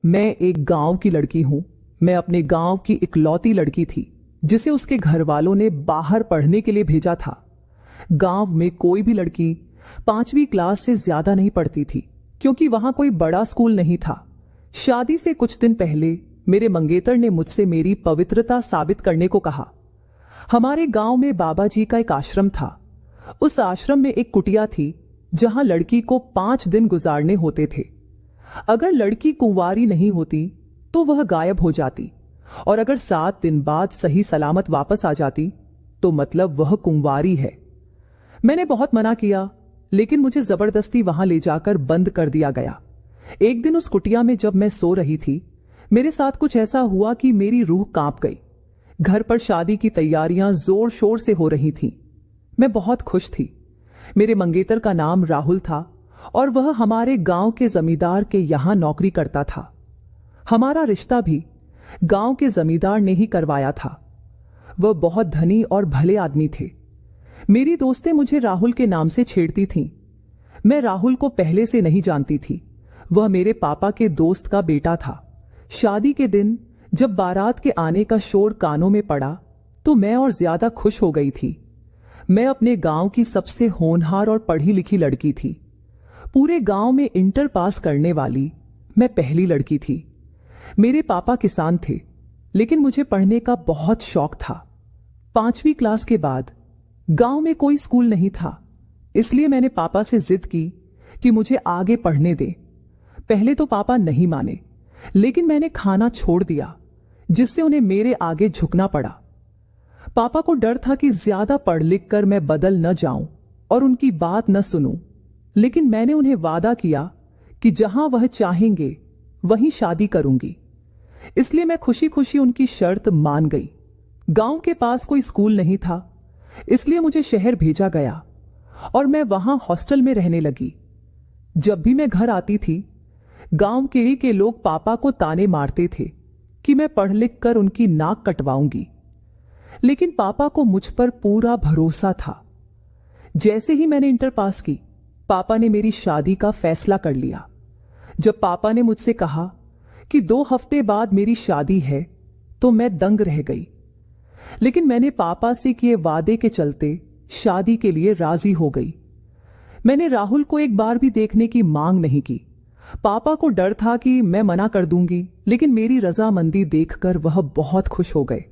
मैं एक गांव की लड़की हूं। मैं अपने गांव की इकलौती लड़की थी जिसे उसके घर वालों ने बाहर पढ़ने के लिए भेजा था। गांव में कोई भी लड़की 5वीं क्लास से ज्यादा नहीं पढ़ती थी क्योंकि वहां कोई बड़ा स्कूल नहीं था। शादी से कुछ दिन पहले मेरे मंगेतर ने मुझसे मेरी पवित्रता साबित करने को कहा। हमारे गांव में बाबा जी का एक आश्रम था। उस आश्रम में एक कुटिया थी जहां लड़की को 5 दिन गुजारने होते थे। अगर लड़की कुंवारी नहीं होती तो वह गायब हो जाती, और अगर 7 दिन बाद सही सलामत वापस आ जाती तो मतलब वह कुंवारी है। मैंने बहुत मना किया, लेकिन मुझे जबरदस्ती वहां ले जाकर बंद कर दिया गया। एक दिन उस कुटिया में जब मैं सो रही थी, मेरे साथ कुछ ऐसा हुआ कि मेरी रूह कांप गई। घर पर शादी की तैयारियां जोर शोर से हो रही थीं। मैं बहुत खुश थी। मेरे मंगेतर का नाम राहुल था और वह हमारे गांव के जमींदार के यहां नौकरी करता था। हमारा रिश्ता भी गांव के जमींदार ने ही करवाया था। वह बहुत धनी और भले आदमी थे। मेरी दोस्तें मुझे राहुल के नाम से छेड़ती थीं। मैं राहुल को पहले से नहीं जानती थी। वह मेरे पापा के दोस्त का बेटा था। शादी के दिन जब बारात के आने का शोर कानों में पड़ा तो मैं और ज्यादा खुश हो गई थी। मैं अपने गांव की सबसे होनहार और पढ़ी लिखी लड़की थी। पूरे गांव में इंटर पास करने वाली मैं पहली लड़की थी। मेरे पापा किसान थे, लेकिन मुझे पढ़ने का बहुत शौक था। 5वीं क्लास के बाद गांव में कोई स्कूल नहीं था, इसलिए मैंने पापा से जिद की कि मुझे आगे पढ़ने दें। पहले तो पापा नहीं माने, लेकिन मैंने खाना छोड़ दिया, जिससे उन्हें मेरे आगे झुकना पड़ा। पापा को डर था कि ज्यादा पढ़ लिख कर मैं बदल न जाऊं और उनकी बात न सुनूं, लेकिन मैंने उन्हें वादा किया कि जहां वह चाहेंगे वहीं शादी करूंगी। इसलिए मैं खुशी खुशी उनकी शर्त मान गई। गांव के पास कोई स्कूल नहीं था, इसलिए मुझे शहर भेजा गया और मैं वहां हॉस्टल में रहने लगी। जब भी मैं घर आती थी, गांव के लोग पापा को ताने मारते थे कि मैं पढ़ लिख कर उनकी नाक कटवाऊंगी, लेकिन पापा को मुझ पर पूरा भरोसा था। जैसे ही मैंने इंटर पास की, पापा ने मेरी शादी का फैसला कर लिया। जब पापा ने मुझसे कहा कि 2 हफ्ते बाद मेरी शादी है, तो मैं दंग रह गई। लेकिन मैंने पापा से किए वादे के चलते शादी के लिए राजी हो गई। मैंने राहुल को एक बार भी देखने की मांग नहीं की। पापा को डर था कि मैं मना कर दूंगी, लेकिन मेरी रजामंदी देखकर वह बहुत खुश हो गए।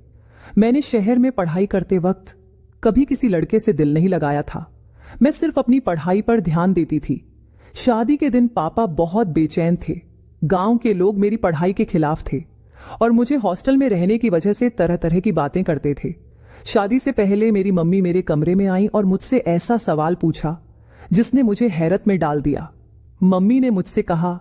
मैंने शहर में पढ़ाई करते वक्त कभी किसी लड़के से दिल नहीं लगाया था। मैं सिर्फ अपनी पढ़ाई पर ध्यान देती थी। शादी के दिन पापा बहुत बेचैन थे। गांव के लोग मेरी पढ़ाई के खिलाफ थे और मुझे हॉस्टल में रहने की वजह से तरह तरह की बातें करते थे। शादी से पहले मेरी मम्मी मेरे कमरे में आई और मुझसे ऐसा सवाल पूछा जिसने मुझे हैरत में डाल दिया। मम्मी ने मुझसे कहा,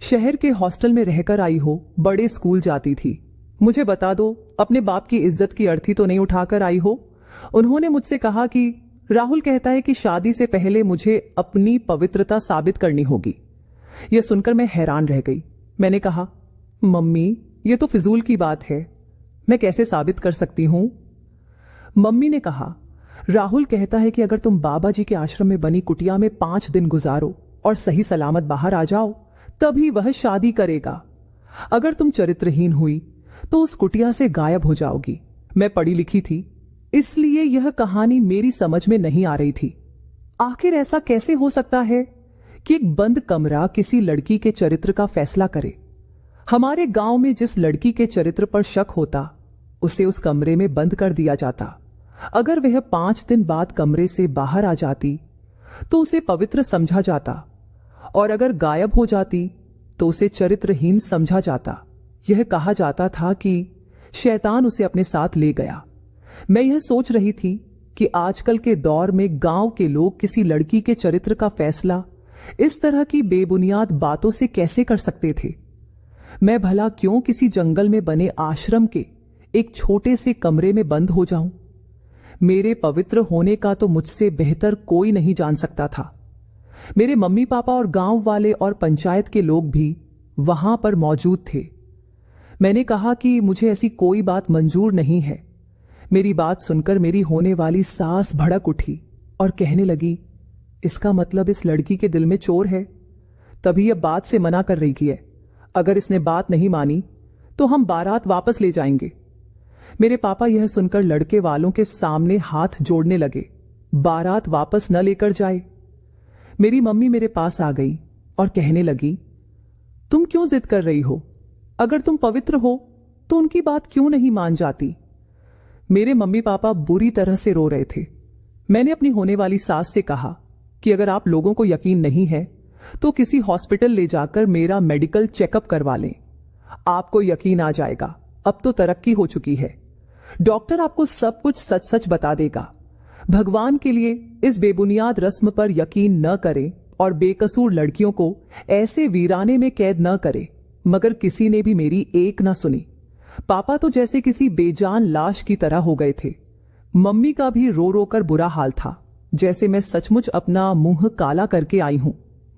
शहर के हॉस्टल में रहकर आई हो, बड़े स्कूल जाती थी, मुझे बता दो, अपने बाप की इज्जत की अर्थी तो नहीं उठाकर आई हो। उन्होंने मुझसे कहा कि राहुल कहता है कि शादी से पहले मुझे अपनी पवित्रता साबित करनी होगी। यह सुनकर मैं हैरान रह गई। मैंने कहा, मम्मी, यह तो फिजूल की बात है, मैं कैसे साबित कर सकती हूं? मम्मी ने कहा, राहुल कहता है कि अगर तुम बाबा जी के आश्रम में बनी कुटिया में 5 दिन गुजारो और सही सलामत बाहर आ जाओ, तभी वह शादी करेगा। अगर तुम चरित्रहीन हुई तो उस कुटिया से गायब हो जाओगी। मैं पढ़ी लिखी थी, इसलिए यह कहानी मेरी समझ में नहीं आ रही थी। आखिर ऐसा कैसे हो सकता है कि एक बंद कमरा किसी लड़की के चरित्र का फैसला करे? हमारे गांव में जिस लड़की के चरित्र पर शक होता, उसे उस कमरे में बंद कर दिया जाता। अगर वह 5 दिन बाद कमरे से बाहर आ जाती तो उसे पवित्र समझा जाता, और अगर गायब हो जाती तो उसे चरित्रहीन समझा जाता। यह कहा जाता था कि शैतान उसे अपने साथ ले गया। मैं यह सोच रही थी कि आजकल के दौर में गांव के लोग किसी लड़की के चरित्र का फैसला इस तरह की बेबुनियाद बातों से कैसे कर सकते थे। मैं भला क्यों किसी जंगल में बने आश्रम के एक छोटे से कमरे में बंद हो जाऊं? मेरे पवित्र होने का तो मुझसे बेहतर कोई नहीं जान सकता था। मेरे मम्मी पापा और गांव वाले और पंचायत के लोग भी वहां पर मौजूद थे। मैंने कहा कि मुझे ऐसी कोई बात मंजूर नहीं है। मेरी बात सुनकर मेरी होने वाली सास भड़क उठी और कहने लगी, इसका मतलब इस लड़की के दिल में चोर है, तभी यह बात से मना कर रही है। अगर इसने बात नहीं मानी तो हम बारात वापस ले जाएंगे। मेरे पापा यह सुनकर लड़के वालों के सामने हाथ जोड़ने लगे। बारात वापस न लेकर जाए। मेरी मम्मी मेरे पास आ गई और कहने लगी, तुम क्यों जिद कर रही हो? अगर तुम पवित्र हो तो उनकी बात क्यों नहीं मान जाती? मेरे मम्मी पापा बुरी तरह से रो रहे थे। मैंने अपनी होने वाली सास से कहा कि अगर आप लोगों को यकीन नहीं है तो किसी हॉस्पिटल ले जाकर मेरा मेडिकल चेकअप करवा लें। आपको यकीन आ जाएगा, अब तो तरक्की हो चुकी है। डॉक्टर आपको सब कुछ सच सच बता देगा। भगवान के लिए इस बेबुनियाद रस्म पर यकीन न करें और बेकसूर लड़कियों को ऐसे वीराने में कैद न करें। मगर किसी ने भी मेरी एक न सुनी। पापा तो जैसे किसी बेजान लाश की तरह हो गए थे। मम्मी का भी रो रो कर बुरा हाल था, जैसे मैं सचमुच अपना मुंह काला करके आई हूं।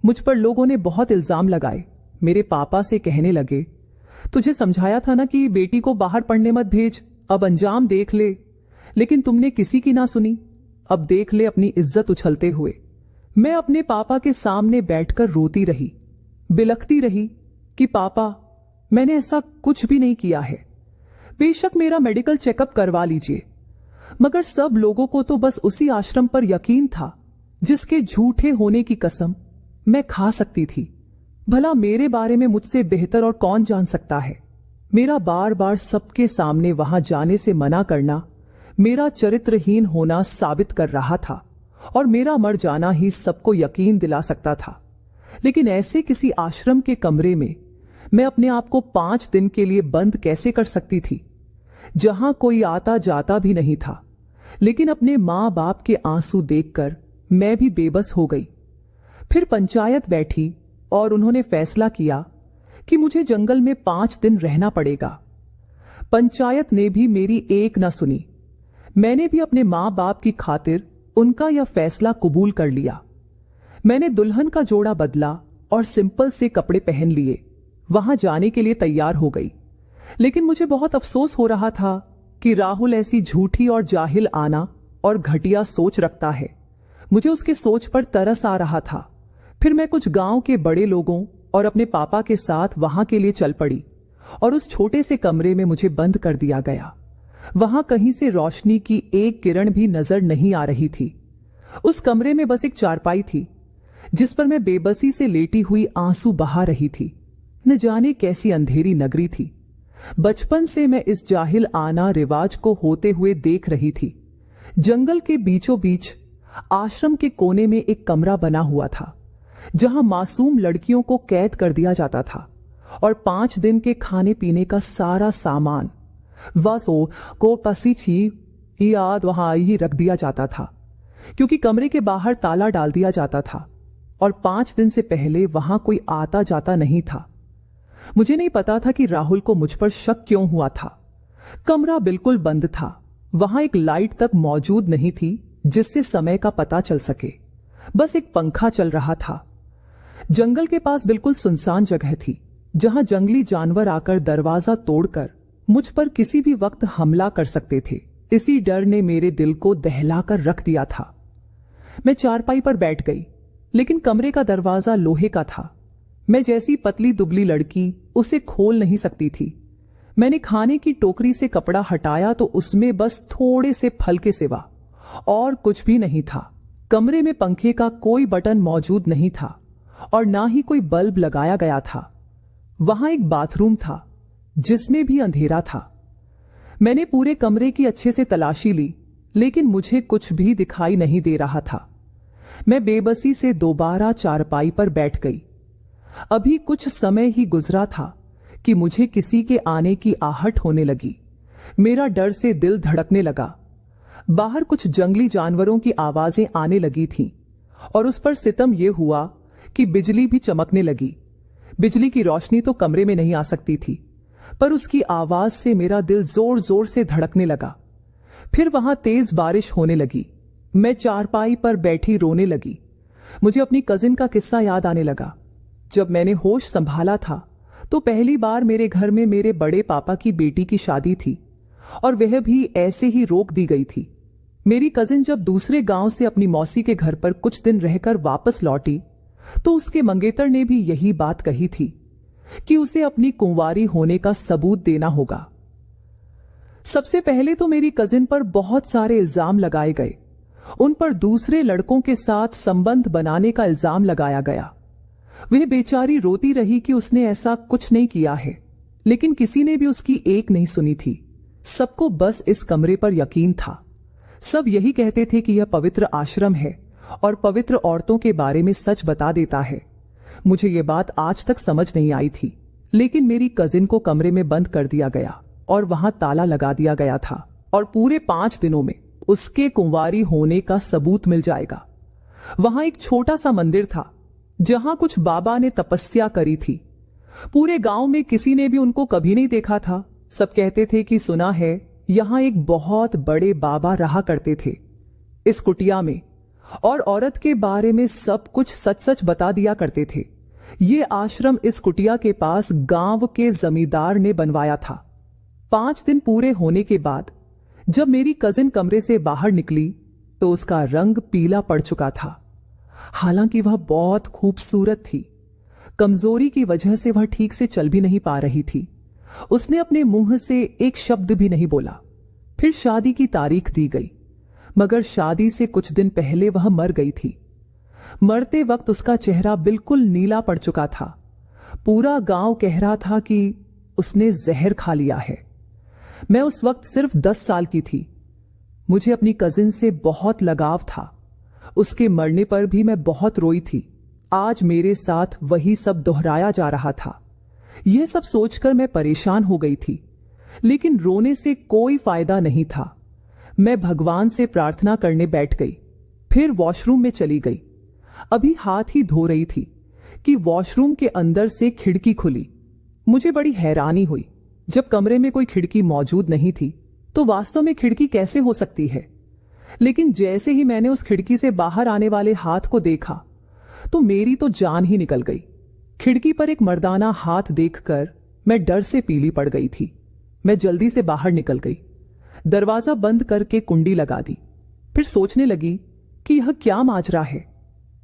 मुझ पर लोगों ने बहुत इल्जाम लगाए। मेरे पापा से कहने लगे, तुझे समझाया था ना कि बेटी को बाहर पढ़ने मत भेज, अब अंजाम देख ले। लेकिन तुमने किसी की ना सुनी। अब देख ले अपनी इज्जत उछलते हुए। मैं अपने पापा के सामने बैठकर रोती रही, बिलखती रही कि पापा, मैंने ऐसा कुछ भी नहीं किया है। बेशक मेरा मेडिकल चेकअप करवा लीजिए, मगर सब लोगों को तो बस उसी आश्रम पर यकीन था जिसके झूठे होने की कसम मैं खा सकती थी। भला मेरे बारे में मुझसे बेहतर और कौन जान सकता है? मेरा बार बार सबके सामने वहां जाने से मना करना मेरा चरित्रहीन होना साबित कर रहा था और मेरा मर जाना ही सबको यकीन दिला सकता था। लेकिन ऐसे किसी आश्रम के कमरे में मैं अपने आप को 5 दिन के लिए बंद कैसे कर सकती थी, जहां कोई आता जाता भी नहीं था। लेकिन अपने मां बाप के आंसू देखकर मैं भी बेबस हो गई। फिर पंचायत बैठी और उन्होंने फैसला किया कि मुझे जंगल में 5 दिन रहना पड़ेगा। पंचायत ने भी मेरी एक न सुनी। मैंने भी अपने मां बाप की खातिर उनका यह फैसला कबूल कर लिया। मैंने दुल्हन का जोड़ा बदला और सिंपल से कपड़े पहन लिए वहां जाने के लिए तैयार हो गई। लेकिन मुझे बहुत अफसोस हो रहा था कि राहुल ऐसी झूठी और जाहिल आना और घटिया सोच रखता है। मुझे उसके सोच पर तरस आ रहा था। फिर मैं कुछ गांव के बड़े लोगों और अपने पापा के साथ वहां के लिए चल पड़ी और उस छोटे से कमरे में मुझे बंद कर दिया गया। वहां कहीं से रोशनी की एक किरण भी नजर नहीं आ रही थी। उस कमरे में बस एक चारपाई थी जिस पर मैं बेबसी से लेटी हुई आंसू बहा रही थी। न जाने कैसी अंधेरी नगरी थी। बचपन से मैं इस जाहिल आना रिवाज को होते हुए देख रही थी। जंगल के बीचों बीच आश्रम के कोने में एक कमरा बना हुआ था जहां मासूम लड़कियों को कैद कर दिया जाता था और 5 दिन के खाने पीने का सारा सामान वासो को पसीची याद वहां ही रख दिया जाता था, क्योंकि कमरे के बाहर ताला डाल दिया जाता था और 5 दिन से पहले वहां कोई आता जाता नहीं था। मुझे नहीं पता था कि राहुल को मुझ पर शक क्यों हुआ था। कमरा बिल्कुल बंद था। वहां एक लाइट तक मौजूद नहीं थी जिससे समय का पता चल सके। बस एक पंखा चल रहा था। जंगल के पास बिल्कुल सुनसान जगह थी जहां जंगली जानवर आकर दरवाजा तोड़कर मुझ पर किसी भी वक्त हमला कर सकते थे। इसी डर ने मेरे दिल को दहलाकर रख दिया था। मैं चारपाई पर बैठ गई, लेकिन कमरे का दरवाजा लोहे का था। मैं जैसी पतली दुबली लड़की उसे खोल नहीं सकती थी। मैंने खाने की टोकरी से कपड़ा हटाया तो उसमें बस थोड़े से फल के सिवा और कुछ भी नहीं था। कमरे में पंखे का कोई बटन मौजूद नहीं था और ना ही कोई बल्ब लगाया गया था। वहां एक बाथरूम था जिसमें भी अंधेरा था। मैंने पूरे कमरे की अच्छे से तलाशी ली, लेकिन मुझे कुछ भी दिखाई नहीं दे रहा था। मैं बेबसी से दोबारा चारपाई पर बैठ गई। अभी कुछ समय ही गुजरा था कि मुझे किसी के आने की आहट होने लगी। मेरा डर से दिल धड़कने लगा। बाहर कुछ जंगली जानवरों की आवाजें आने लगी थीं और उस पर सितम यह हुआ कि बिजली भी चमकने लगी। बिजली की रोशनी तो कमरे में नहीं आ सकती थी, पर उसकी आवाज से मेरा दिल जोर जोर से धड़कने लगा। फिर वहां तेज बारिश होने लगी। मैं चारपाई पर बैठी रोने लगी। मुझे अपनी कजिन का किस्सा याद आने लगा। जब मैंने होश संभाला था तो पहली बार मेरे घर में मेरे बड़े पापा की बेटी की शादी थी और वह भी ऐसे ही रोक दी गई थी। मेरी कजिन जब दूसरे गांव से अपनी मौसी के घर पर कुछ दिन रहकर वापस लौटी तो उसके मंगेतर ने भी यही बात कही थी। कि उसे अपनी कुंवारी होने का सबूत देना होगा। सबसे पहले तो मेरी कजिन पर बहुत सारे इल्जाम लगाए गए। उन पर दूसरे लड़कों के साथ संबंध बनाने का इल्जाम लगाया गया। वह बेचारी रोती रही कि उसने ऐसा कुछ नहीं किया है, लेकिन किसी ने भी उसकी एक नहीं सुनी थी। सबको बस इस कमरे पर यकीन था। सब यही कहते थे कि यह पवित्र आश्रम है और पवित्र औरतों के बारे में सच बता देता है। मुझे यह बात आज तक समझ नहीं आई थी, लेकिन मेरी कजिन को कमरे में बंद कर दिया गया और वहां ताला लगा दिया गया था और पूरे 5 दिनों में उसके कुंवारी होने का सबूत मिल जाएगा। वहां एक छोटा सा मंदिर था जहां कुछ बाबा ने तपस्या करी थी। पूरे गांव में किसी ने भी उनको कभी नहीं देखा था। सब कहते थे कि सुना है यहां एक बहुत बड़े बाबा रहा करते थे इस कुटिया में, और औरत के बारे में सब कुछ सच सच बता दिया करते थे। ये आश्रम इस कुटिया के पास गांव के जमींदार ने बनवाया था। 5 दिन पूरे होने के बाद जब मेरी कजिन कमरे से बाहर निकली तो उसका रंग पीला पड़ चुका था। हालांकि वह बहुत खूबसूरत थी। कमजोरी की वजह से वह ठीक से चल भी नहीं पा रही थी। उसने अपने मुंह से एक शब्द भी नहीं बोला। फिर शादी की तारीख दी गई, मगर शादी से कुछ दिन पहले वह मर गई थी। मरते वक्त उसका चेहरा बिल्कुल नीला पड़ चुका था। पूरा गांव कह रहा था कि उसने जहर खा लिया है। मैं उस वक्त सिर्फ 10 साल की थी। मुझे अपनी कजिन से बहुत लगाव था। उसके मरने पर भी मैं बहुत रोई थी। आज मेरे साथ वही सब दोहराया जा रहा था। यह सब सोचकर मैं परेशान हो गई थी, लेकिन रोने से कोई फायदा नहीं था। मैं भगवान से प्रार्थना करने बैठ गई, फिर वॉशरूम में चली गई। अभी हाथ ही धो रही थी कि वॉशरूम के अंदर से खिड़की खुली। मुझे बड़ी हैरानी हुई। जब कमरे में कोई खिड़की मौजूद नहीं थी तो वास्तव में खिड़की कैसे हो सकती है। लेकिन जैसे ही मैंने उस खिड़की से बाहर आने वाले हाथ को देखा तो मेरी तो जान ही निकल गई। खिड़की पर एक मर्दाना हाथ देखकर मैं डर से पीली पड़ गई थी। मैं जल्दी से बाहर निकल गई, दरवाजा बंद करके कुंडी लगा दी। फिर सोचने लगी कि यह क्या माजरा है।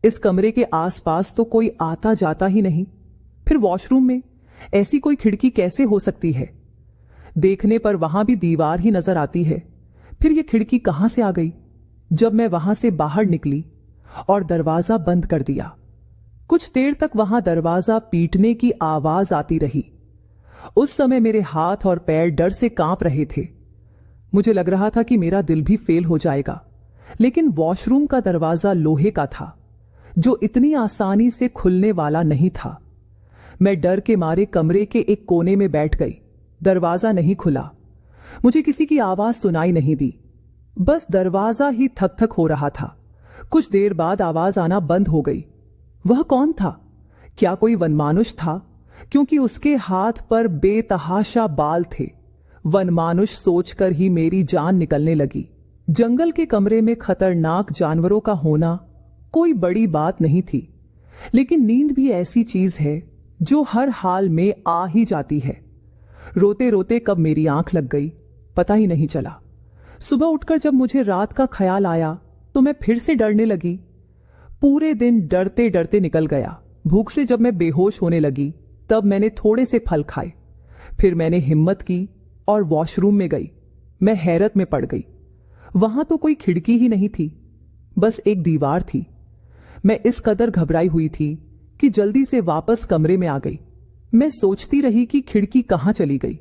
इस कमरे के आसपास तो कोई आता जाता ही नहीं, फिर वॉशरूम में ऐसी कोई खिड़की कैसे हो सकती है। देखने पर वहां भी दीवार ही नजर आती है, फिर यह खिड़की कहां से आ गई। जब मैं वहां से बाहर निकली और दरवाजा बंद कर दिया, कुछ देर तक वहां दरवाजा पीटने की आवाज आती रही। उस समय मेरे हाथ और पैर डर से कांप रहे थे। मुझे लग रहा था कि मेरा दिल भी फेल हो जाएगा। लेकिन वॉशरूम का दरवाजा लोहे का था, जो इतनी आसानी से खुलने वाला नहीं था। मैं डर के मारे कमरे के एक कोने में बैठ गई। दरवाजा नहीं खुला। मुझे किसी की आवाज सुनाई नहीं दी, बस दरवाजा ही थक थक हो रहा था। कुछ देर बाद आवाज आना बंद हो गई। वह कौन था? क्या कोई वनमानुष था? क्योंकि उसके हाथ पर बेतहाशा बाल थे। वनमानुष सोचकर ही मेरी जान निकलने लगी। जंगल के कमरे में खतरनाक जानवरों का होना कोई बड़ी बात नहीं थी, लेकिन नींद भी ऐसी चीज है जो हर हाल में आ ही जाती है। रोते रोते कब मेरी आंख लग गई पता ही नहीं चला। सुबह उठकर जब मुझे रात का ख्याल आया तो मैं फिर से डरने लगी। पूरे दिन डरते डरते निकल गया। भूख से जब मैं बेहोश होने लगी तब मैंने थोड़े से फल खाए। फिर मैंने हिम्मत की और वॉशरूम में गई। मैं हैरत में पड़ गई। वहां तो कोई खिड़की ही नहीं थी, बस एक दीवार थी। मैं इस कदर घबराई हुई थी कि जल्दी से वापस कमरे में आ गई। मैं सोचती रही कि खिड़की कहां चली गई।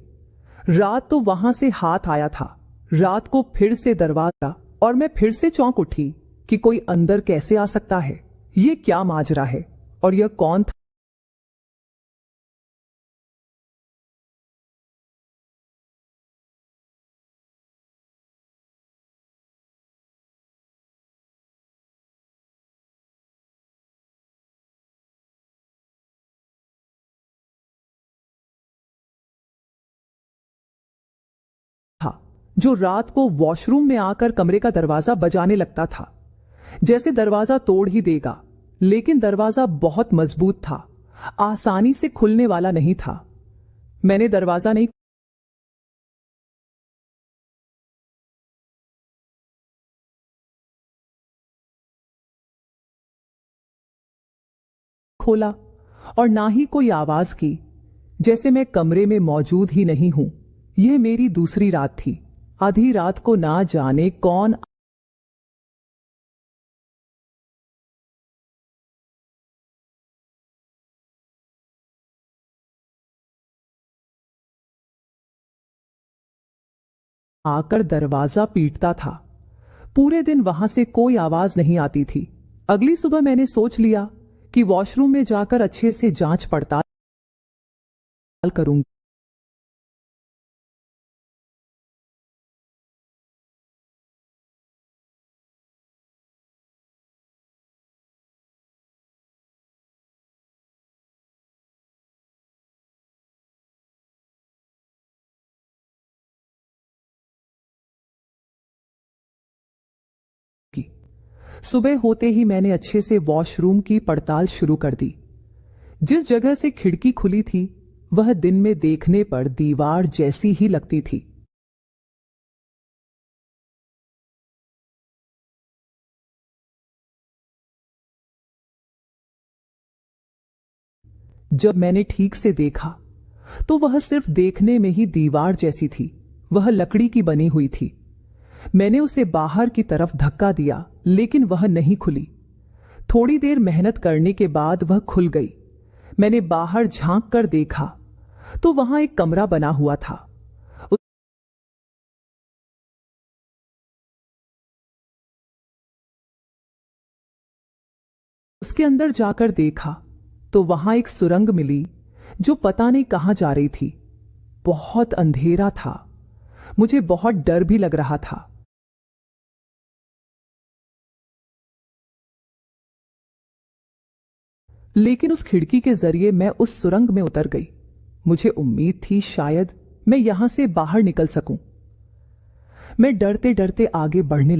रात तो वहां से हाथ आया था। रात को फिर से दरवाजा, और मैं फिर से चौंक उठी कि कोई अंदर कैसे आ सकता है। ये क्या माजरा है और यह कौन था? जो रात को वॉशरूम में आकर कमरे का दरवाजा बजाने लगता था, जैसे दरवाजा तोड़ ही देगा। लेकिन दरवाजा बहुत मजबूत था, आसानी से खुलने वाला नहीं था। मैंने दरवाजा नहीं खोला और ना ही कोई आवाज की। जैसे मैं कमरे में मौजूद ही नहीं हूं। यह मेरी दूसरी रात थी। आधी रात को ना जाने कौन आकर दरवाजा पीटता था। पूरे दिन वहां से कोई आवाज नहीं आती थी। अगली सुबह मैंने सोच लिया कि वॉशरूम में जाकर अच्छे से जांच पड़ताल करूंगी। सुबह होते ही मैंने अच्छे से वॉशरूम की पड़ताल शुरू कर दी। जिस जगह से खिड़की खुली थी वह दिन में देखने पर दीवार जैसी ही लगती थी। जब मैंने ठीक से देखा तो वह सिर्फ देखने में ही दीवार जैसी थी। वह लकड़ी की बनी हुई थी। मैंने उसे बाहर की तरफ धक्का दिया लेकिन वह नहीं खुली। थोड़ी देर मेहनत करने के बाद वह खुल गई। मैंने बाहर झांक कर देखा तो वहां एक कमरा बना हुआ था। उसके अंदर जाकर देखा तो वहां एक सुरंग मिली जो पता नहीं कहां जा रही थी। बहुत अंधेरा था। मुझे बहुत डर भी लग रहा था। लेकिन उस खिड़की के जरिए मैं उस सुरंग में उतर गई। मुझे उम्मीद थी शायद मैं यहां से बाहर निकल सकूं। मैं डरते डरते आगे बढ़ने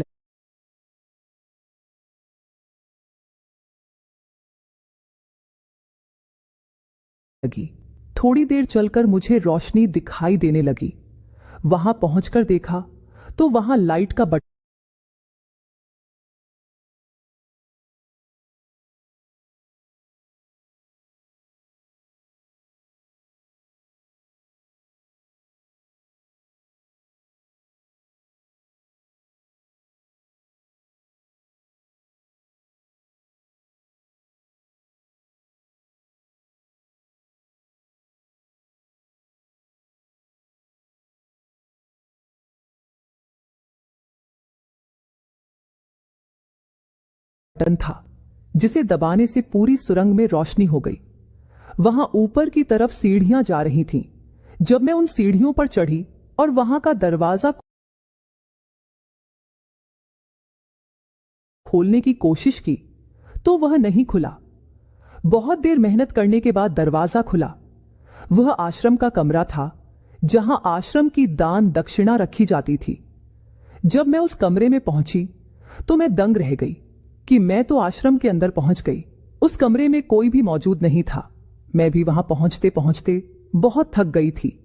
लगी। थोड़ी देर चलकर मुझे रोशनी दिखाई देने लगी। वहां पहुंचकर देखा तो वहां लाइट का बटन था जिसे दबाने से पूरी सुरंग में रोशनी हो गई। वहां ऊपर की तरफ सीढ़ियां जा रही थीं। जब मैं उन सीढ़ियों पर चढ़ी और वहां का दरवाजा खोलने की कोशिश की तो वह नहीं खुला। बहुत देर मेहनत करने के बाद दरवाजा खुला। वह आश्रम का कमरा था जहां आश्रम की दान दक्षिणा रखी जाती थी। जब मैं उस कमरे में पहुंची तो मैं दंग रह गई कि मैं तो आश्रम के अंदर पहुंच गई। उस कमरे में कोई भी मौजूद नहीं था। मैं भी वहां पहुंचते पहुंचते बहुत थक गई थी।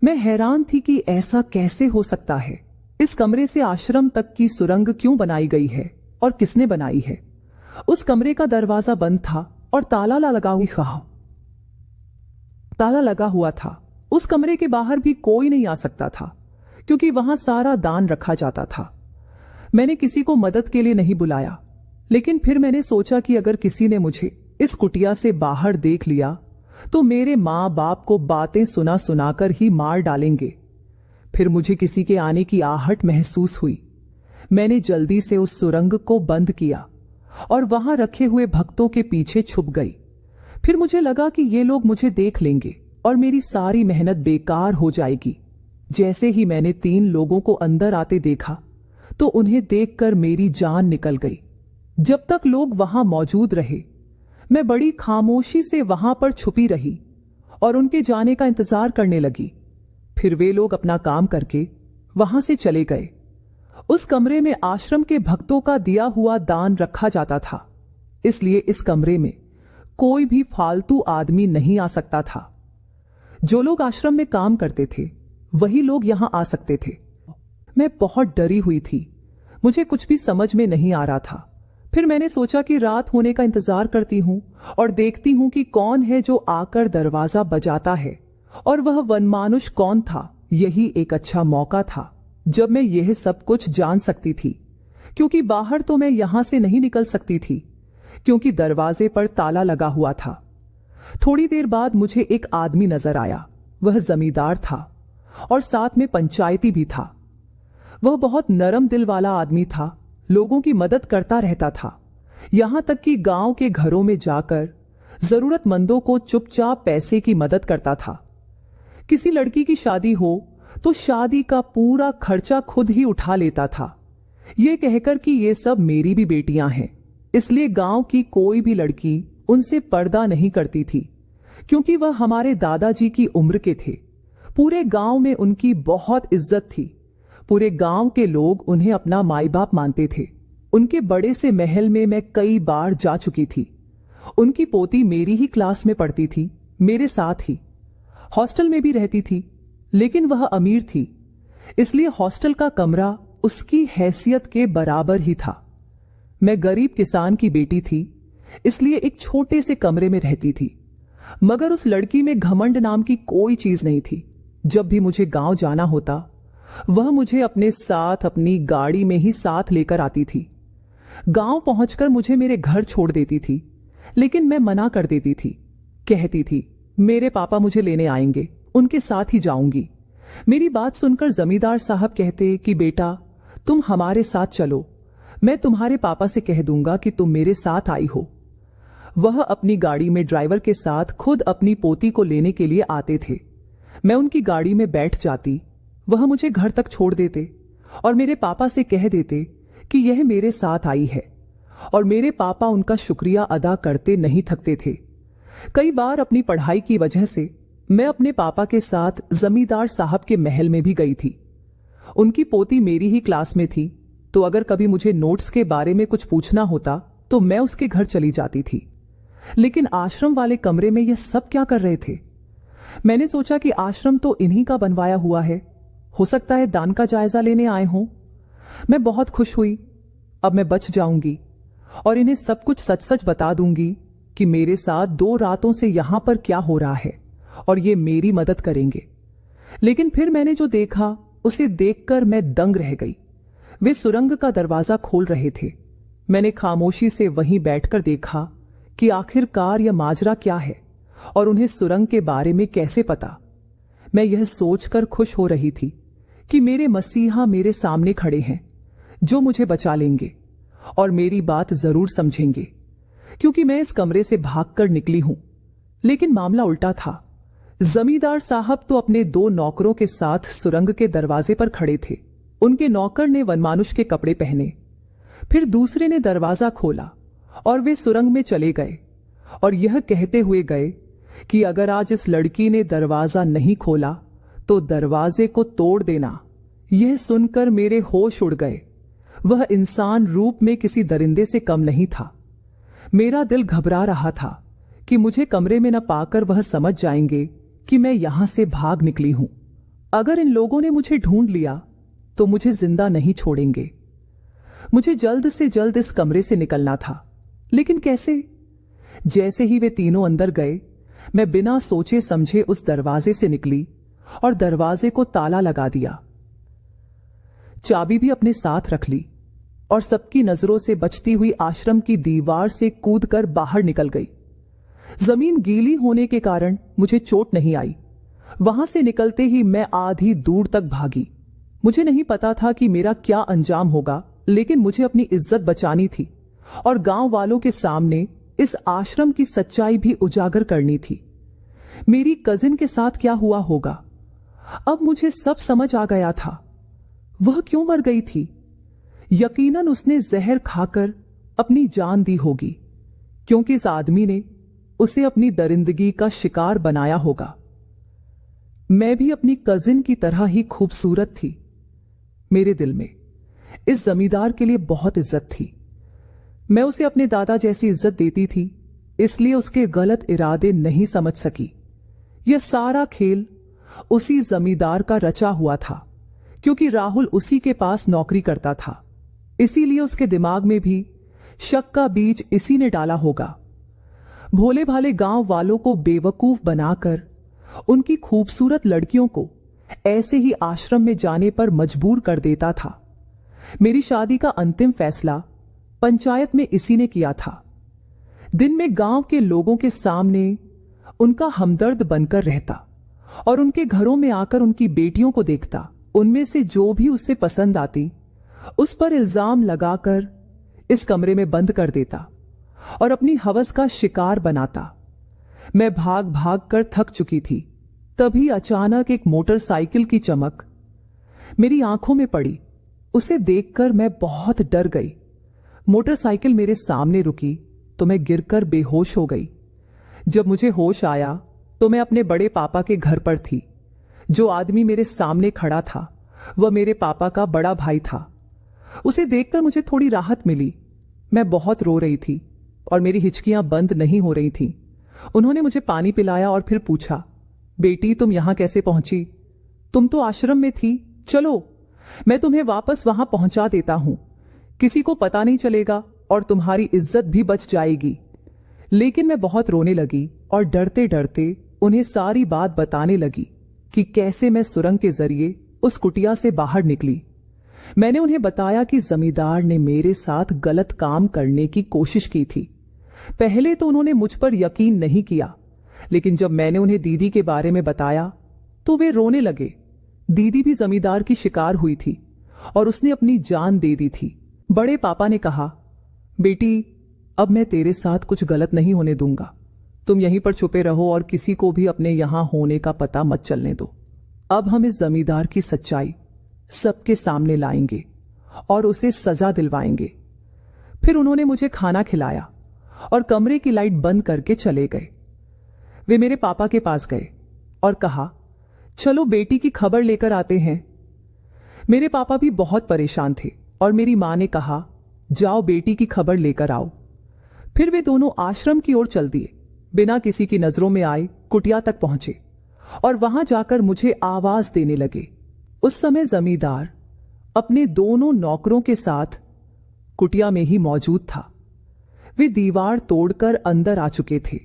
मैं हैरान थी कि ऐसा कैसे हो सकता है। इस कमरे से आश्रम तक की सुरंग क्यों बनाई गई है और किसने बनाई है। उस कमरे का दरवाजा बंद था और ताला लगा हुआ था। उस कमरे के बाहर भी कोई नहीं आ सकता था क्योंकि वहां सारा दान रखा जाता था। मैंने किसी को मदद के लिए नहीं बुलाया, लेकिन फिर मैंने सोचा कि अगर किसी ने मुझे इस कुटिया से बाहर देख लिया तो मेरे माँ बाप को बातें सुना सुनाकर ही मार डालेंगे। फिर मुझे किसी के आने की आहट महसूस हुई। मैंने जल्दी से उस सुरंग को बंद किया और वहां रखे हुए भक्तों के पीछे छुप गई। फिर मुझे लगा कि ये लोग मुझे देख लेंगे और मेरी सारी मेहनत बेकार हो जाएगी। जैसे ही मैंने 3 लोगों को अंदर आते देखा तो उन्हें देखकर मेरी जान निकल गई। जब तक लोग वहां मौजूद रहे मैं बड़ी खामोशी से वहां पर छुपी रही और उनके जाने का इंतजार करने लगी। फिर वे लोग अपना काम करके वहां से चले गए। उस कमरे में आश्रम के भक्तों का दिया हुआ दान रखा जाता था, इसलिए इस कमरे में कोई भी फालतू आदमी नहीं आ सकता था। जो लोग आश्रम में काम करते थे वही लोग यहां आ सकते थे। मैं बहुत डरी हुई थी। मुझे कुछ भी समझ में नहीं आ रहा था। फिर मैंने सोचा कि रात होने का इंतजार करती हूं और देखती हूं कि कौन है जो आकर दरवाजा बजाता है, और वह वनमानुष कौन था। यही एक अच्छा मौका था जब मैं यह सब कुछ जान सकती थी, क्योंकि बाहर तो मैं यहां से नहीं निकल सकती थी, क्योंकि दरवाजे पर ताला लगा हुआ था। थोड़ी देर बाद मुझे एक आदमी नजर आया। वह जमींदार था और साथ में पंचायती भी था। वह बहुत नरम दिल वाला आदमी था, लोगों की मदद करता रहता था, यहां तक कि गांव के घरों में जाकर जरूरतमंदों को चुपचाप पैसे की मदद करता था। किसी लड़की की शादी हो तो शादी का पूरा खर्चा खुद ही उठा लेता था, यह कहकर कि ये सब मेरी भी बेटियां हैं, इसलिए गांव की कोई भी लड़की उनसे पर्दा नहीं करती थी, क्योंकि वह हमारे दादाजी की उम्र के थे। पूरे गांव में उनकी बहुत इज्जत थी। पूरे गांव के लोग उन्हें अपना माई बाप मानते थे। उनके बड़े से महल में मैं कई बार जा चुकी थी। उनकी पोती मेरी ही क्लास में पढ़ती थी, मेरे साथ ही हॉस्टल में भी रहती थी, लेकिन वह अमीर थी, इसलिए हॉस्टल का कमरा उसकी हैसियत के बराबर ही था। मैं गरीब किसान की बेटी थी, इसलिए एक छोटे से कमरे में रहती थी, मगर उस लड़की में घमंड नाम की कोई चीज नहीं थी। जब भी मुझे गांव जाना होता, वह मुझे अपने साथ अपनी गाड़ी में ही साथ लेकर आती थी। गांव पहुंचकर मुझे मेरे घर छोड़ देती थी, लेकिन मैं मना कर देती थी। कहती थी मेरे पापा मुझे लेने आएंगे, उनके साथ ही जाऊंगी। मेरी बात सुनकर जमींदार साहब कहते कि बेटा तुम हमारे साथ चलो, मैं तुम्हारे पापा से कह दूंगा कि तुम मेरे साथ आई हो। वह अपनी गाड़ी में ड्राइवर के साथ खुद अपनी पोती को लेने के लिए आते थे। मैं उनकी गाड़ी में बैठ जाती, वह मुझे घर तक छोड़ देते और मेरे पापा से कह देते कि यह मेरे साथ आई है, और मेरे पापा उनका शुक्रिया अदा करते नहीं थकते थे। कई बार अपनी पढ़ाई की वजह से मैं अपने पापा के साथ जमींदार साहब के महल में भी गई थी। उनकी पोती मेरी ही क्लास में थी, तो अगर कभी मुझे नोट्स के बारे में कुछ पूछना होता तो मैं उसके घर चली जाती थी। लेकिन आश्रम वाले कमरे में यह सब क्या कर रहे थे? मैंने सोचा कि आश्रम तो इन्हीं का बनवाया हुआ है, हो सकता है दान का जायजा लेने आए हों। मैं बहुत खुश हुई, अब मैं बच जाऊंगी और इन्हें सब कुछ सच सच बता दूंगी कि मेरे साथ 2 रातों से यहां पर क्या हो रहा है, और ये मेरी मदद करेंगे। लेकिन फिर मैंने जो देखा उसे देखकर मैं दंग रह गई। वे सुरंग का दरवाजा खोल रहे थे। मैंने खामोशी से वहीं बैठकर देखा कि आखिरकार यह माजरा क्या है और उन्हें सुरंग के बारे में कैसे पता। मैं यह सोचकर खुश हो रही थी कि मेरे मसीहा मेरे सामने खड़े हैं, जो मुझे बचा लेंगे और मेरी बात जरूर समझेंगे, क्योंकि मैं इस कमरे से भागकर निकली हूं। लेकिन मामला उल्टा था। जमींदार साहब तो अपने 2 नौकरों के साथ सुरंग के दरवाजे पर खड़े थे। उनके नौकर ने वनमानुष के कपड़े पहने, फिर दूसरे ने दरवाजा खोला और वे सुरंग में चले गए, और यह कहते हुए गए कि अगर आज इस लड़की ने दरवाजा नहीं खोला तो दरवाजे को तोड़ देना। यह सुनकर मेरे होश उड़ गए। वह इंसान रूप में किसी दरिंदे से कम नहीं था। मेरा दिल घबरा रहा था कि मुझे कमरे में न पाकर वह समझ जाएंगे कि मैं यहां से भाग निकली हूं। अगर इन लोगों ने मुझे ढूंढ लिया तो मुझे जिंदा नहीं छोड़ेंगे। मुझे जल्द से जल्द इस कमरे से निकलना था, लेकिन कैसे? जैसे ही वे तीनों अंदर गए, मैं बिना सोचे समझे उस दरवाजे से निकली और दरवाजे को ताला लगा दिया। चाबी भी अपने साथ रख ली और सबकी नजरों से बचती हुई आश्रम की दीवार से कूदकर बाहर निकल गई। जमीन गीली होने के कारण मुझे चोट नहीं आई। वहां से निकलते ही मैं आधी दूर तक भागी। मुझे नहीं पता था कि मेरा क्या अंजाम होगा, लेकिन मुझे अपनी इज्जत बचानी थी और गांव वालों के सामने इस आश्रम की सच्चाई भी उजागर करनी थी। मेरी कजिन के साथ क्या हुआ होगा? अब मुझे सब समझ आ गया था। वह क्यों मर गई थी? यकीनन उसने जहर खाकर अपनी जान दी होगी, क्योंकि इस आदमी ने उसे अपनी दरिंदगी का शिकार बनाया होगा। मैं भी अपनी कजिन की तरह ही खूबसूरत थी। मेरे दिल में इस जमींदार के लिए बहुत इज्जत थी। मैं उसे अपने दादा जैसी इज्जत देती थी, इसलिए उसके गलत इरादे नहीं समझ सकी। यह सारा खेल उसी जमींदार का रचा हुआ था, क्योंकि राहुल उसी के पास नौकरी करता था। इसीलिए उसके दिमाग में भी शक का बीज इसी ने डाला होगा। भोले भाले गांव वालों को बेवकूफ बनाकर उनकी खूबसूरत लड़कियों को ऐसे ही आश्रम में जाने पर मजबूर कर देता था। मेरी शादी का अंतिम फैसला पंचायत में इसी ने किया था। दिन में गांव के लोगों के सामने उनका हमदर्द बनकर रहता और उनके घरों में आकर उनकी बेटियों को देखता। उनमें से जो भी उससे पसंद आती उस पर इल्जाम लगाकर इस कमरे में बंद कर देता और अपनी हवस का शिकार बनाता। मैं भाग भाग कर थक चुकी थी। तभी अचानक एक मोटरसाइकिल की चमक मेरी आंखों में पड़ी। उसे देखकर मैं बहुत डर गई। मोटरसाइकिल मेरे सामने रुकी तो मैं गिरकर बेहोश हो गई। जब मुझे होश आया तो मैं अपने बड़े पापा के घर पर थी। जो आदमी मेरे सामने खड़ा था वह मेरे पापा का बड़ा भाई था। उसे देखकर मुझे थोड़ी राहत मिली। मैं बहुत रो रही थी और मेरी हिचकियां बंद नहीं हो रही थीं। उन्होंने मुझे पानी पिलाया और फिर पूछा, बेटी तुम यहां कैसे पहुंची? तुम तो आश्रम में थी। चलो मैं तुम्हें वापस वहां पहुंचा देता हूं। किसी को पता नहीं चलेगा और तुम्हारी इज्जत भी बच जाएगी। लेकिन मैं बहुत रोने लगी और डरते डरते उन्हें सारी बात बताने लगी कि कैसे मैं सुरंग के जरिए उस कुटिया से बाहर निकली। मैंने उन्हें बताया कि जमींदार ने मेरे साथ गलत काम करने की कोशिश की थी। पहले तो उन्होंने मुझ पर यकीन नहीं किया, लेकिन जब मैंने उन्हें दीदी के बारे में बताया तो वे रोने लगे। दीदी भी जमींदार की शिकार हुई थी और उसने अपनी जान दे दी थी। बड़े पापा ने कहा, बेटी अब मैं तेरे साथ कुछ गलत नहीं होने दूंगा। तुम यहीं पर छुपे रहो और किसी को भी अपने यहां होने का पता मत चलने दो। अब हम इस जमींदार की सच्चाई सबके सामने लाएंगे और उसे सजा दिलवाएंगे। फिर उन्होंने मुझे खाना खिलाया और कमरे की लाइट बंद करके चले गए। वे मेरे पापा के पास गए और कहा, चलो बेटी की खबर लेकर आते हैं। मेरे पापा भी बहुत परेशान थे और मेरी मां ने कहा, जाओ बेटी की खबर लेकर आओ। फिर वे दोनों आश्रम की ओर चल दिए। बिना किसी की नजरों में आए कुटिया तक पहुंचे और वहां जाकर मुझे आवाज देने लगे। उस समय जमींदार अपने दोनों नौकरों के साथ कुटिया में ही मौजूद था। वे दीवार तोड़कर अंदर आ चुके थे।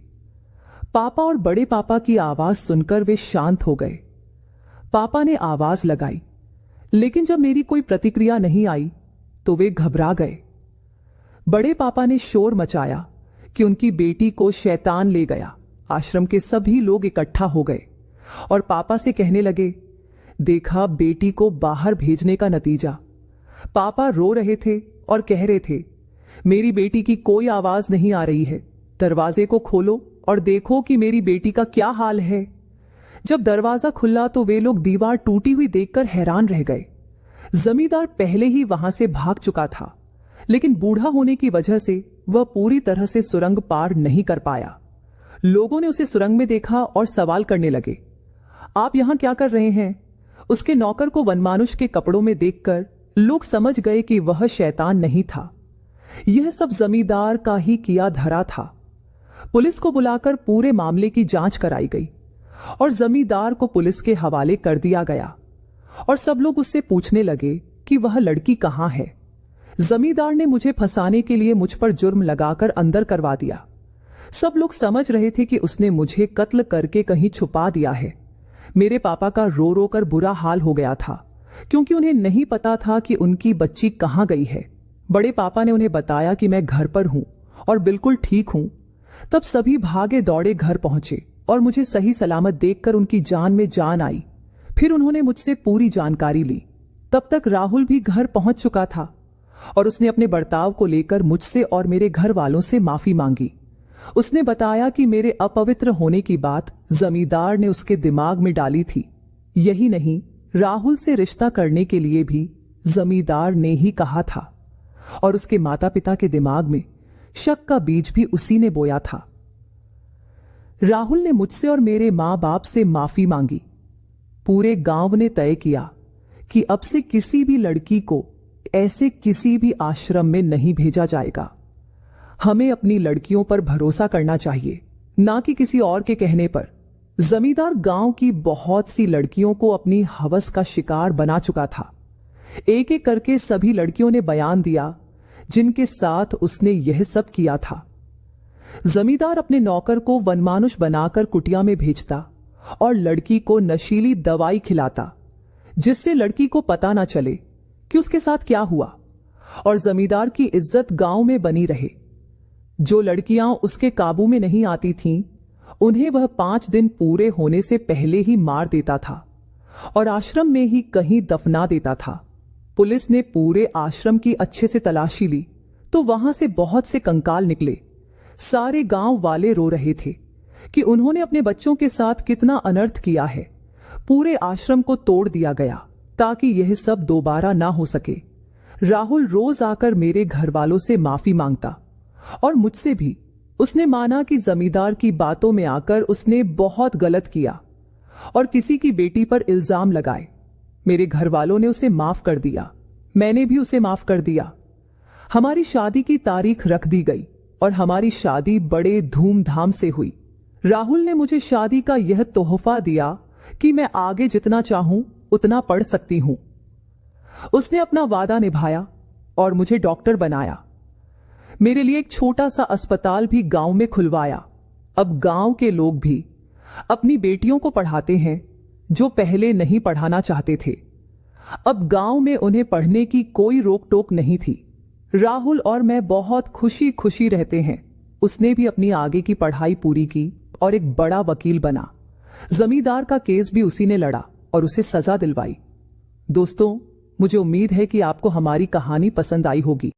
पापा और बड़े पापा की आवाज सुनकर वे शांत हो गए। पापा ने आवाज लगाई, लेकिन जब मेरी कोई प्रतिक्रिया नहीं आई तो वे घबरा गए। बड़े पापा ने शोर मचाया कि उनकी बेटी को शैतान ले गया। आश्रम के सभी लोग इकट्ठा हो गए और पापा से कहने लगे, देखा बेटी को बाहर भेजने का नतीजा। पापा रो रहे थे और कह रहे थे, मेरी बेटी की कोई आवाज नहीं आ रही है। दरवाजे को खोलो और देखो कि मेरी बेटी का क्या हाल है। जब दरवाजा खुला तो वे लोग दीवार टूटी हुई देखकर हैरान रह गए। जमींदार पहले ही वहां से भाग चुका था, लेकिन बूढ़ा होने की वजह से वह पूरी तरह से सुरंग पार नहीं कर पाया। लोगों ने उसे सुरंग में देखा और सवाल करने लगे, आप यहां क्या कर रहे हैं? उसके नौकर को वनमानुष के कपड़ों में देखकर लोग समझ गए कि वह शैतान नहीं था। यह सब जमींदार का ही किया धरा था। पुलिस को बुलाकर पूरे मामले की जांच कराई गई और जमींदार को पुलिस के हवाले कर दिया गया और सब लोग उससे पूछने लगे कि वह लड़की कहां है। जमींदार ने मुझे फंसाने के लिए मुझ पर जुर्म लगाकर अंदर करवा दिया। सब लोग समझ रहे थे कि उसने मुझे कत्ल करके कहीं छुपा दिया है। मेरे पापा का रो रो कर बुरा हाल हो गया था, क्योंकि उन्हें नहीं पता था कि उनकी बच्ची कहां गई है। बड़े पापा ने उन्हें बताया कि मैं घर पर हूं और बिल्कुल ठीक हूं। तब सभी भागे दौड़े घर पहुंचे और मुझे सही सलामत देखकर उनकी जान में जान आई। फिर उन्होंने मुझसे पूरी जानकारी ली। तब तक राहुल भी घर पहुंच चुका था और उसने अपने बर्ताव को लेकर मुझसे और मेरे घर वालों से माफी मांगी। उसने बताया कि मेरे अपवित्र होने की बात जमींदार ने उसके दिमाग में डाली थी। यही नहीं, राहुल से रिश्ता करने के लिए भी जमींदार ने ही कहा था और उसके माता पिता के दिमाग में शक का बीज भी उसी ने बोया था। राहुल ने मुझसे और मेरे मां बाप से माफी मांगी। पूरे गांव ने तय किया कि अब से किसी भी लड़की को ऐसे किसी भी आश्रम में नहीं भेजा जाएगा। हमें अपनी लड़कियों पर भरोसा करना चाहिए, ना कि किसी और के कहने पर। जमींदार गांव की बहुत सी लड़कियों को अपनी हवस का शिकार बना चुका था। एक एक करके सभी लड़कियों ने बयान दिया जिनके साथ उसने यह सब किया था। जमींदार अपने नौकर को वनमानुष बनाकर कुटिया में भेजता और लड़की को नशीली दवाई खिलाता, जिससे लड़की को पता ना चले कि उसके साथ क्या हुआ और जमींदार की इज्जत गांव में बनी रहे। जो लड़कियां उसके काबू में नहीं आती थीं, उन्हें वह 5 दिन पूरे होने से पहले ही मार देता था और आश्रम में ही कहीं दफना देता था। पुलिस ने पूरे आश्रम की अच्छे से तलाशी ली तो वहां से बहुत से कंकाल निकले। सारे गांव वाले रो रहे थे कि उन्होंने अपने बच्चों के साथ कितना अनर्थ किया है। पूरे आश्रम को तोड़ दिया गया ताकि यह सब दोबारा ना हो सके। राहुल रोज आकर मेरे घर वालों से माफी मांगता और मुझसे भी। उसने माना कि जमींदार की बातों में आकर उसने बहुत गलत किया और किसी की बेटी पर इल्जाम लगाए। मेरे घर वालों ने उसे माफ कर दिया, मैंने भी उसे माफ कर दिया। हमारी शादी की तारीख रख दी गई और हमारी शादी बड़े धूमधाम से हुई। राहुल ने मुझे शादी का यह तोहफा दिया कि मैं आगे जितना चाहूं उतना पढ़ सकती हूं। उसने अपना वादा निभाया और मुझे डॉक्टर बनाया। मेरे लिए एक छोटा सा अस्पताल भी गांव में खुलवाया। अब गांव के लोग भी अपनी बेटियों को पढ़ाते हैं जो पहले नहीं पढ़ाना चाहते थे। अब गांव में उन्हें पढ़ने की कोई रोक टोक नहीं थी। राहुल और मैं बहुत खुशी खुशी रहते हैं। उसने भी अपनी आगे की पढ़ाई पूरी की और एक बड़ा वकील बना। जमींदार का केस भी उसी ने लड़ा और उसे सजा दिलवाई। दोस्तों, मुझे उम्मीद है कि आपको हमारी कहानी पसंद आई होगी।